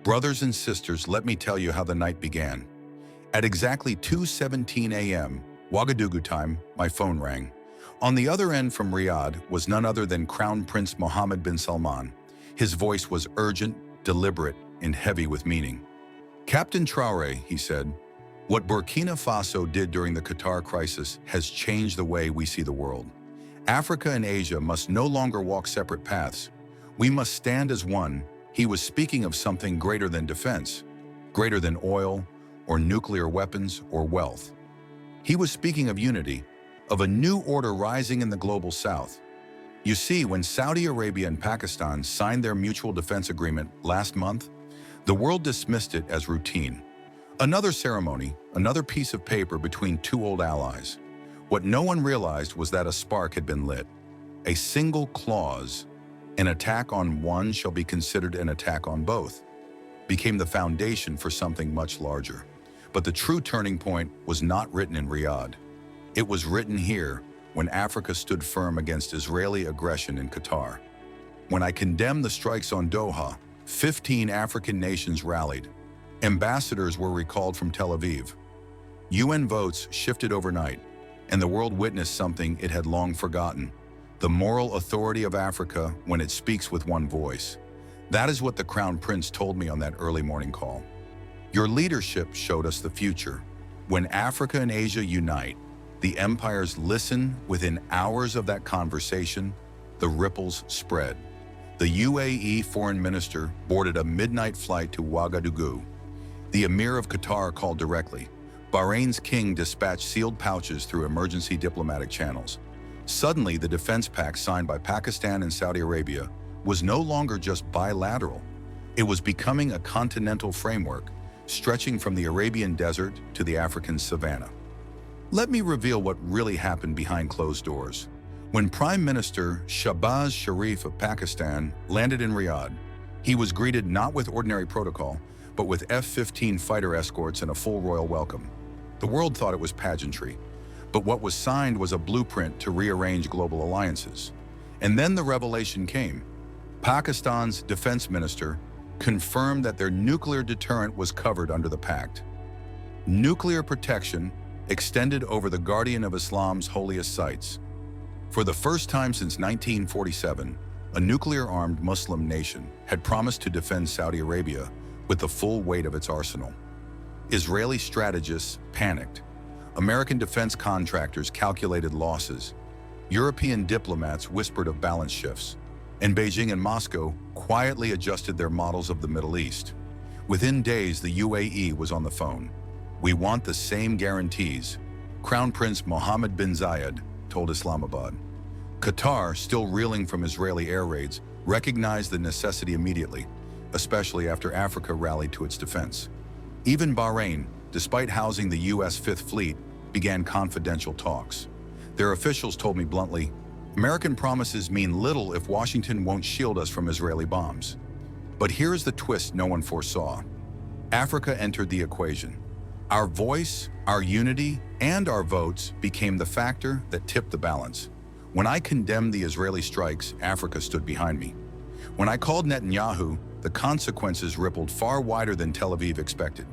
Brothers and sisters, let me tell you how the night began. At exactly 2:17 a.m., Ouagadougou time, my phone rang. On the other end from Riyadh was none other than Crown Prince Mohammed bin Salman. His voice was urgent, deliberate, and heavy with meaning. "Captain Traore," he said, "what Burkina Faso did during the Qatar crisis has changed the way we see the world. Africa and Asia must no longer walk separate paths. We must stand as one." He was speaking of something greater than defense, greater than oil or nuclear weapons or wealth. He was speaking of unity, of a new order rising in the global south. You see, when Saudi Arabia and Pakistan signed their mutual defense agreement last month, the world dismissed it as routine. Another ceremony, another piece of paper between two old allies. What no one realized was that a spark had been lit. A single clause, "An attack on one shall be considered an attack on both," became the foundation for something much larger. But the true turning point was not written in Riyadh. It was written here, when Africa stood firm against Israeli aggression in Qatar. When I condemned the strikes on Doha, 15 African nations rallied. Ambassadors were recalled from Tel Aviv. UN votes shifted overnight, and the world witnessed something it had long forgotten: the moral authority of Africa when it speaks with one voice. That is what the Crown Prince told me on that early morning call. "Your leadership showed us the future. When Africa and Asia unite, the empires listen. Within hours of that conversation, the ripples spread. The UAE foreign minister boarded a midnight flight to Ouagadougou. The Emir of Qatar called directly. Bahrain's king dispatched sealed pouches through emergency diplomatic channels. Suddenly, the defense pact signed by Pakistan and Saudi Arabia was no longer just bilateral. It was becoming a continental framework, stretching from the Arabian desert to the African savanna. Let me reveal what really happened behind closed doors. When Prime Minister Shehbaz Sharif of Pakistan landed in Riyadh, he was greeted not with ordinary protocol, but with F-15 fighter escorts and a full royal welcome. The world thought it was pageantry, but what was signed was a blueprint to rearrange global alliances. And then the revelation came. Pakistan's defense minister confirmed that their nuclear deterrent was covered under the pact. Nuclear protection extended over the guardian of Islam's holiest sites. For the first time since 1947, a nuclear-armed Muslim nation had promised to defend Saudi Arabia with the full weight of its arsenal. Israeli strategists panicked. American defense contractors calculated losses. European diplomats whispered of balance shifts. And Beijing and Moscow quietly adjusted their models of the Middle East. Within days, the UAE was on the phone. "We want the same guarantees," Crown Prince Mohammed bin Zayed told Islamabad. Qatar, still reeling from Israeli air raids, recognized the necessity immediately, especially after Africa rallied to its defense. Even Bahrain, despite housing the U.S. Fifth Fleet, began confidential talks. Their officials told me bluntly, "American promises mean little if Washington won't shield us from Israeli bombs." But here's the twist no one foresaw. Africa entered the equation. Our voice, our unity, and our votes became the factor that tipped the balance. When I condemned the Israeli strikes, Africa stood behind me. When I called Netanyahu, the consequences rippled far wider than Tel Aviv expected.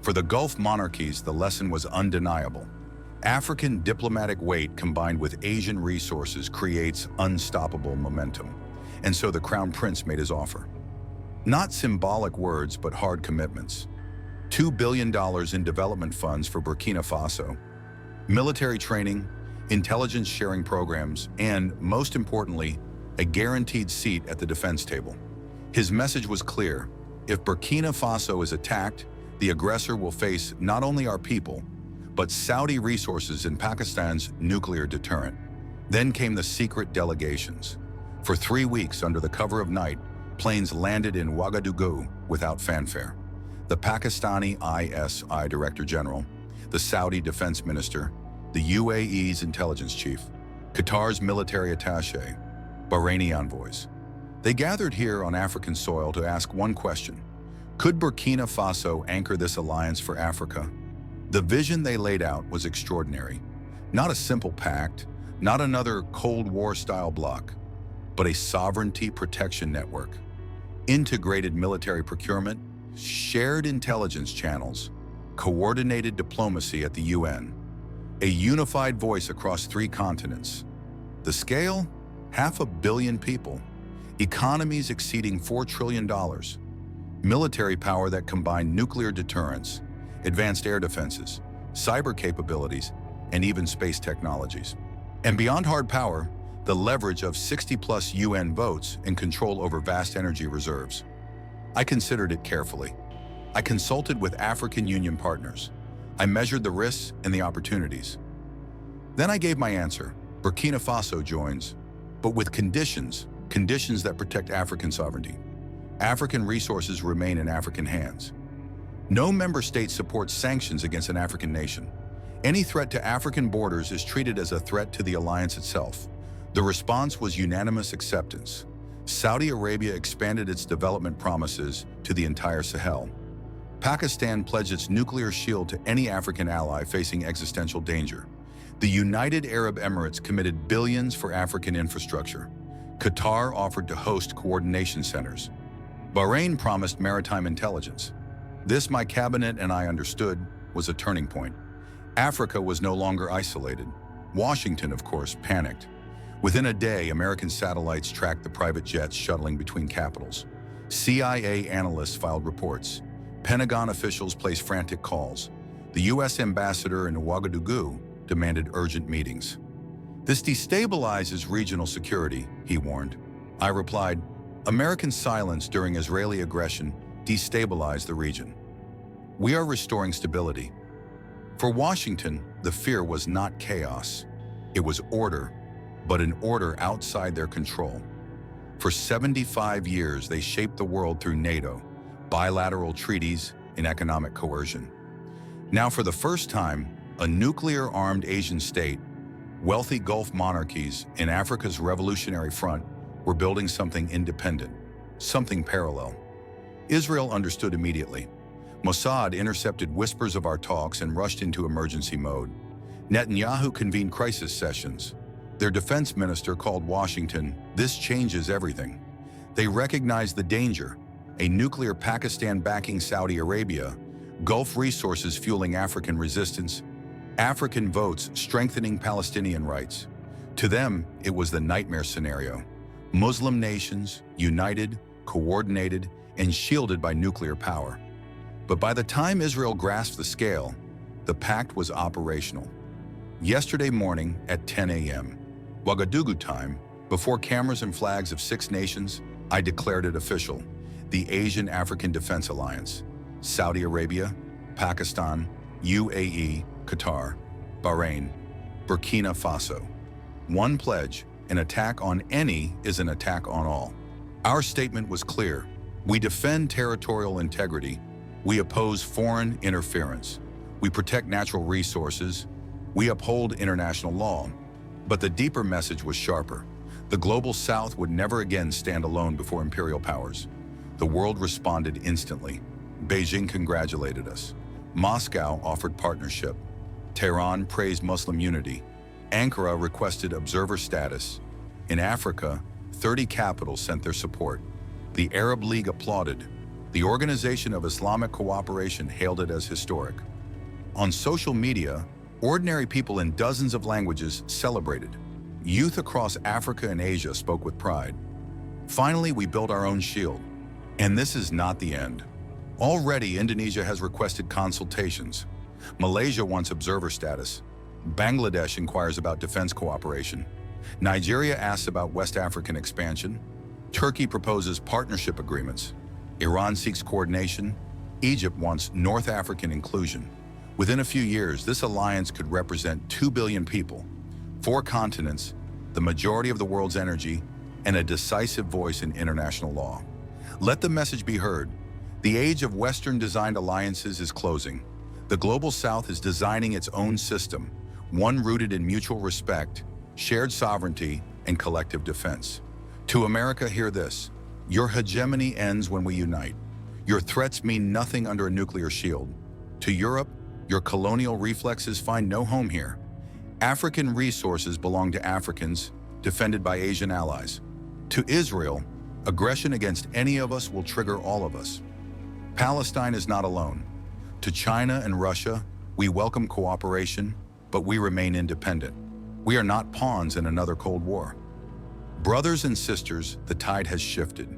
For the Gulf monarchies, the lesson was undeniable. African diplomatic weight combined with Asian resources creates unstoppable momentum. And so the Crown Prince made his offer. Not symbolic words, but hard commitments. $2 billion in development funds for Burkina Faso, military training, intelligence sharing programs, and, most importantly, a guaranteed seat at the defense table. His message was clear: if Burkina Faso is attacked, the aggressor will face not only our people, but Saudi resources and Pakistan's nuclear deterrent. Then came the secret delegations. For 3 weeks, under the cover of night, planes landed in Ouagadougou without fanfare. The Pakistani ISI Director General, the Saudi Defense Minister, the UAE's intelligence chief, Qatar's military attaché, Bahraini envoys. They gathered here on African soil to ask one question: could Burkina Faso anchor this alliance for Africa? The vision they laid out was extraordinary. Not a simple pact, not another Cold War-style bloc, but a sovereignty protection network. Integrated military procurement, shared intelligence channels, coordinated diplomacy at the UN, a unified voice across 3 continents. The scale? 500 million people, economies exceeding $4 trillion, military power that combined nuclear deterrence, advanced air defenses, cyber capabilities, and even space technologies. And beyond hard power, the leverage of 60+ UN votes and control over vast energy reserves. I considered it carefully. I consulted with African Union partners. I measured the risks and the opportunities. Then I gave my answer. Burkina Faso joins, but with conditions that protect African sovereignty. African resources remain in African hands. No member state supports sanctions against an African nation. Any threat to African borders is treated as a threat to the alliance itself. The response was unanimous acceptance. Saudi Arabia expanded its development promises to the entire Sahel. Pakistan pledged its nuclear shield to any African ally facing existential danger. The United Arab Emirates committed billions for African infrastructure. Qatar offered to host coordination centers. Bahrain promised maritime intelligence. This, my cabinet and I understood, was a turning point. Africa was no longer isolated. Washington, of course, panicked. Within a day, American satellites tracked the private jets shuttling between capitals. CIA analysts filed reports. Pentagon officials placed frantic calls. The U.S. ambassador in Ouagadougou demanded urgent meetings. This destabilizes regional security, he warned. I replied, American silence during Israeli aggression destabilized the region. We are restoring stability. For Washington, the fear was not chaos. It was order, but an order outside their control. For 75 years, they shaped the world through Nato, bilateral treaties, and economic coercion. Now, for the first time, a nuclear-armed Asian state, wealthy Gulf monarchies, and Africa's revolutionary front were building something independent, something parallel. Israel understood immediately. Mossad intercepted whispers of our talks and rushed into emergency mode. Netanyahu convened crisis sessions. Their defense minister called Washington, "This changes everything." They recognized the danger, a nuclear Pakistan backing Saudi Arabia, Gulf resources fueling African resistance, African votes strengthening Palestinian rights. To them, it was the nightmare scenario. Muslim nations, united, coordinated, and shielded by nuclear power. But by the time Israel grasped the scale, the pact was operational. Yesterday morning at 10 a.m., Ouagadougou time, before cameras and flags of 6 nations, I declared it official. The Asian African Defense Alliance, Saudi Arabia, Pakistan, UAE, Qatar, Bahrain, Burkina Faso. One pledge, an attack on any is an attack on all. Our statement was clear. We defend territorial integrity. We oppose foreign interference. We protect natural resources. We uphold international law. But the deeper message was sharper. The global South would never again stand alone before imperial powers. The world responded instantly. Beijing congratulated us. Moscow offered partnership. Tehran praised Muslim unity. Ankara requested observer status. In Africa, 30 capitals sent their support. The Arab League applauded. The Organization of Islamic Cooperation hailed it as historic. On social media, ordinary people in dozens of languages celebrated. Youth across Africa and Asia spoke with pride. Finally, we built our own shield. And this is not the end. Already, Indonesia has requested consultations. Malaysia wants observer status. Bangladesh inquires about defense cooperation. Nigeria asks about West African expansion. Turkey proposes partnership agreements. Iran seeks coordination. Egypt wants North African inclusion. Within a few years, this alliance could represent 2 billion people, 4 continents, the majority of the world's energy, and a decisive voice in international law. Let the message be heard. The age of Western-designed alliances is closing. The global South is designing its own system, one rooted in mutual respect, shared sovereignty, and collective defense. To America, hear this. Your hegemony ends when we unite. Your threats mean nothing under a nuclear shield. To Europe, your colonial reflexes find no home here. African resources belong to Africans, defended by Asian allies. To Israel, aggression against any of us will trigger all of us. Palestine is not alone. To China and Russia, we welcome cooperation, but we remain independent. We are not pawns in another Cold War. Brothers and sisters, the tide has shifted.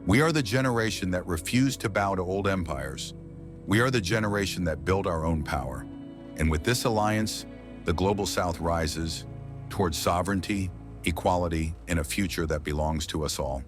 We are the generation that refused to bow to old empires. We are the generation that built our own power. And with this alliance, the Global South rises towards sovereignty, equality, and a future that belongs to us all.